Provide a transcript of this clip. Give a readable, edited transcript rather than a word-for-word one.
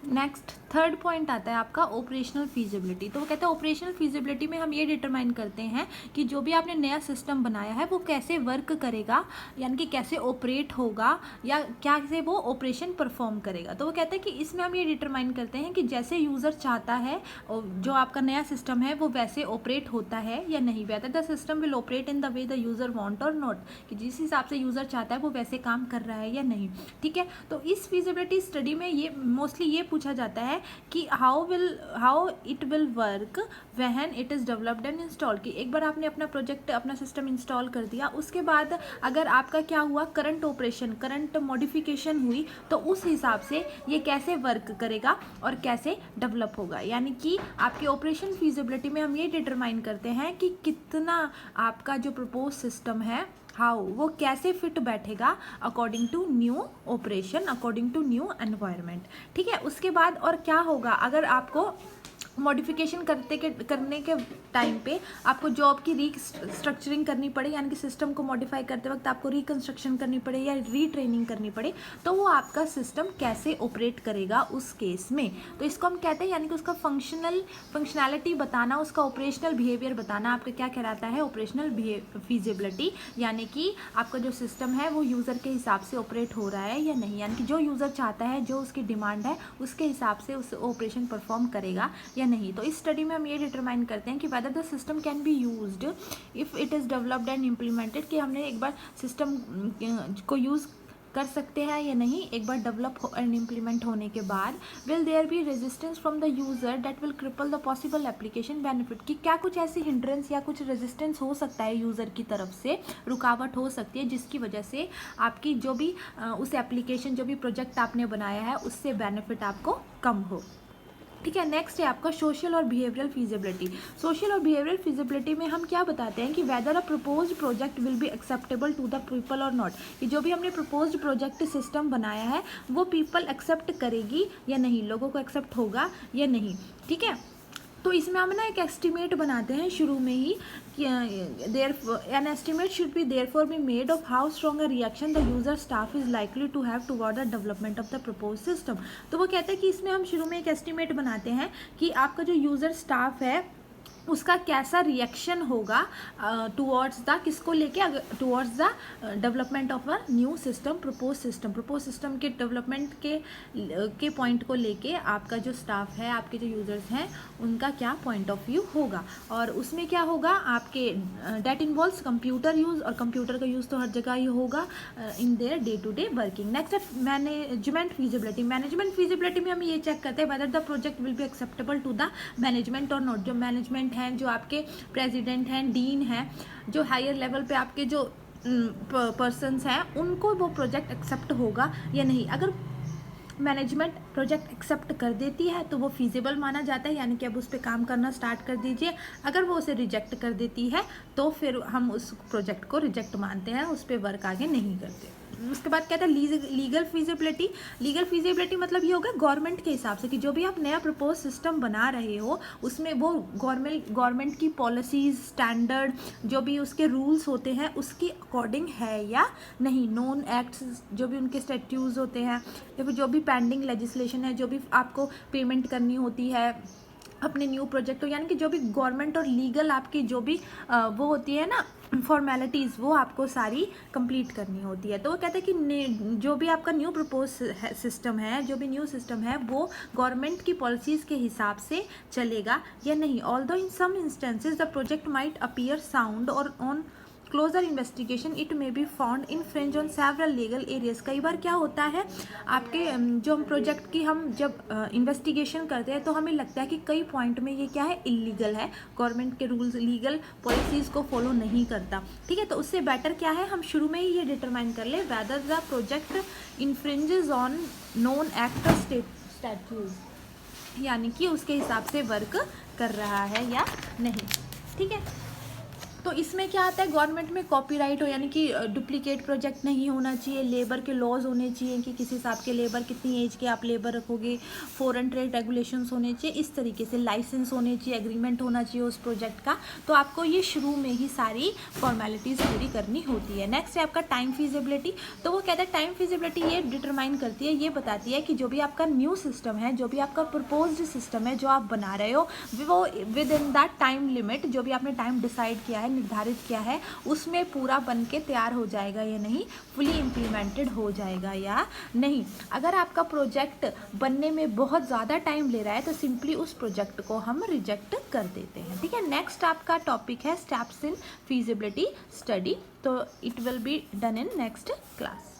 Next third point आता है आपका ऑपरेशनल फीजिबिलिटी। तो वो कहते हैं ऑपरेशनल फीजिबिलिटी में हम ये डिटरमाइन करते हैं कि जो भी आपने नया सिस्टम बनाया है वो कैसे वर्क करेगा, यानी कि कैसे ऑपरेट होगा या क्या से वो ऑपरेशन परफॉर्म करेगा। तो वो कहते हैं कि इसमें हम ये डिटरमाइन करते हैं कि जैसे यूज़र चाहता है जो आपका नया सिस्टम है वो वैसे ऑपरेट होता है या नहीं, whether the system will operate in the way the user want और नॉट, कि जिस हिसाब से यूज़र चाहता है वो वैसे काम कर रहा है या नहीं। ठीक है, तो इस फीजिबिलिटी स्टडी में ये मोस्टली ये पूछा जाता है कि how it will work when it is developed and install, कि एक बार आपने अपना प्रोजेक्ट अपना सिस्टम इंस्टॉल कर दिया, उसके बाद अगर आपका क्या हुआ करंट ऑपरेशन करंट मॉडिफिकेशन हुई तो उस हिसाब से ये कैसे वर्क करेगा और कैसे डेवलप होगा। यानी कि आपके ऑपरेशन फीजिबिलिटी में हम ये डिटरमाइन करते हैं कि कितना आपका जो प्रपोज सिस्टम है हाउ वो कैसे फिट बैठेगा according to new operation, according to new environment. ठीक है, उसके बाद और क्या होगा अगर आपको मॉडिफिकेशन करने के टाइम पे आपको जॉब की रीस्ट्रक्चरिंग करनी पड़े, यानी कि सिस्टम को मॉडिफाई करते वक्त आपको रिकंस्ट्रक्शन करनी पड़े या रीट्रेनिंग करनी पड़े, तो वो आपका सिस्टम कैसे ऑपरेट करेगा उस केस में। तो इसको हम कहते हैं यानी कि उसका फंक्शनैलिटी बताना, उसका ऑपरेशनल बिहेवियर बताना आपका क्या कहलाता है, ऑपरेशनल फीजिबिलिटी, यानी कि आपका जो सिस्टम है वो यूज़र के हिसाब से ऑपरेट हो रहा है या नहीं, यानी कि जो यूज़र चाहता है, जो उसकी डिमांड है उसके हिसाब से उस ऑपरेशन परफॉर्म करेगा या नहीं। तो इस स्टडी में हम ये डिटरमाइन करते हैं कि whether the system can be used if it is developed and implemented, कि हमने एक बार सिस्टम को यूज़ कर सकते हैं या नहीं एक बार डेवलप एंड इम्प्लीमेंट होने के बाद। Will there be resistance from the user that will cripple the possible application benefit, कि क्या कुछ ऐसी हिंड्रेंस या कुछ रेजिस्टेंस हो सकता है यूज़र की तरफ से, रुकावट हो सकती है जिसकी वजह से आपकी जो भी उस एप्लीकेशन जो भी प्रोजेक्ट आपने बनाया है उससे बेनिफिट आपको कम हो। ठीक है, नेक्स्ट है आपका सोशल और बिहेवियरल फीजिबिलिटी। सोशल और बिहेवियरल फीजिबिलिटी में हम क्या बताते हैं कि whether a proposed project will be acceptable to the people और नॉट, कि जो भी हमने प्रपोज्ड प्रोजेक्ट सिस्टम बनाया है वो पीपल एक्सेप्ट करेगी या नहीं, लोगों को एक्सेप्ट होगा या नहीं। ठीक है, तो इसमें हम ना एक एस्टिमेट बनाते हैं शुरू में ही कि an estimate should be therefore be made of how strong a reaction the user staff is likely to have toward the development of the propose system. तो वो कहते हैं कि इसमें हम शुरू में एक एस्टिमेट बनाते हैं कि आपका जो यूज़र स्टाफ है उसका कैसा रिएक्शन होगा टुवर्ड्स द किसको लेके, towards the development of a new system, propose system के डेवलपमेंट के पॉइंट को लेके आपका जो स्टाफ है, आपके जो यूज़र्स हैं उनका क्या पॉइंट ऑफ व्यू होगा। और उसमें क्या होगा आपके डेट इन्वॉल्व्स कंप्यूटर यूज़, और कंप्यूटर का यूज़ तो हर जगह ही होगा in their day to day working. Next है मैनेजमेंट फीजिबिलिटी। मैनेजमेंट फीजिबिलिटी में हम ये चेक करते हैं whether the project will be acceptable to the management और नॉट। जो मैनेजमेंट हैं, जो आपके प्रेसिडेंट हैं, डीन हैं, जो हायर लेवल पे आपके जो पर्सन्स हैं उनको वो प्रोजेक्ट एक्सेप्ट होगा या नहीं। अगर मैनेजमेंट प्रोजेक्ट एक्सेप्ट कर देती है तो वो फीजिबल माना जाता है, यानी कि अब उस पर काम करना स्टार्ट कर दीजिए। अगर वो उसे रिजेक्ट कर देती है तो फिर हम उस प्रोजेक्ट को रिजेक्ट मानते हैं, उस पर वर्क आगे नहीं करते। उसके बाद कहता है लीगल फीजिबिलिटी। लीगल फीजिबिलिटी मतलब ये होगा गवर्नमेंट के हिसाब से कि जो भी आप नया प्रपोज सिस्टम बना रहे हो उसमें वो गवर्नमेंट की पॉलिसीज़, स्टैंडर्ड, जो भी उसके रूल्स होते हैं उसके अकॉर्डिंग है या नहीं। नॉन एक्ट्स जो भी उनके स्टैट्यूट्स होते हैं या फिर जो भी पेंडिंग लेजिस्लेशन है, जो भी आपको पेमेंट करनी होती है अपने न्यू प्रोजेक्ट हो, यानी कि जो भी गवर्नमेंट और लीगल आपकी जो भी वो होती है ना फॉर्मेलिटीज़, वो आपको सारी कंप्लीट करनी होती है। तो वो कहते हैं कि जो भी आपका न्यू प्रपोज सिस्टम है, जो भी न्यू सिस्टम है वो गवर्नमेंट की पॉलिसीज़ के हिसाब से चलेगा या नहीं। Although in some instances the project might appear sound और on closer investigation it may be found infringe on several legal areas. कई बार क्या होता है आपके जो हम प्रोजेक्ट की हम जब इन्वेस्टिगेशन करते हैं तो हमें लगता है कि कई पॉइंट में ये क्या है, इलीगल है, गवर्नमेंट के रूल्स, लीगल पॉलिसीज़ को फॉलो नहीं करता। ठीक है, तो उससे बेटर क्या है हम शुरू में ही ये डिटरमाइन कर ले whether the project infringes on known act statutes, यानी कि उसके हिसाब से वर्क कर रहा है या नहीं। ठीक है, तो इसमें क्या आता है, गवर्नमेंट में कॉपीराइट हो, यानी कि डुप्लीकेट प्रोजेक्ट नहीं होना चाहिए, लेबर के लॉज होने चाहिए कि किस हिसाब के लेबर, कितनी एज के आप लेबर रखोगे, फॉरेन ट्रेड रेगुलेशंस होने चाहिए, इस तरीके से लाइसेंस होने चाहिए, एग्रीमेंट होना चाहिए उस प्रोजेक्ट का। तो आपको ये शुरू में ही सारी फॉर्मेलिटीज़ पूरी करनी होती है। नेक्स्ट है आपका टाइम फिजिबिलिटी। तो वो कहता है टाइम फिजिबिलिटी ये डिटरमाइन करती है, ये बताती है कि जो भी आपका न्यू सिस्टम है, जो भी आपका प्रपोज्ड सिस्टम है जो आप बना रहे हो, वो with in that time limit, जो भी आपने टाइम डिसाइड किया है, निर्धारित किया है, उसमें पूरा बन के तैयार हो जाएगा या नहीं, फुली इम्प्लीमेंटेड हो जाएगा या नहीं। अगर आपका प्रोजेक्ट बनने में बहुत ज़्यादा टाइम ले रहा है तो सिंपली उस प्रोजेक्ट को हम रिजेक्ट कर देते हैं। ठीक है, नेक्स्ट आपका टॉपिक है स्टेप्स इन फीजिबिलिटी स्टडी। तो it will be done in next class.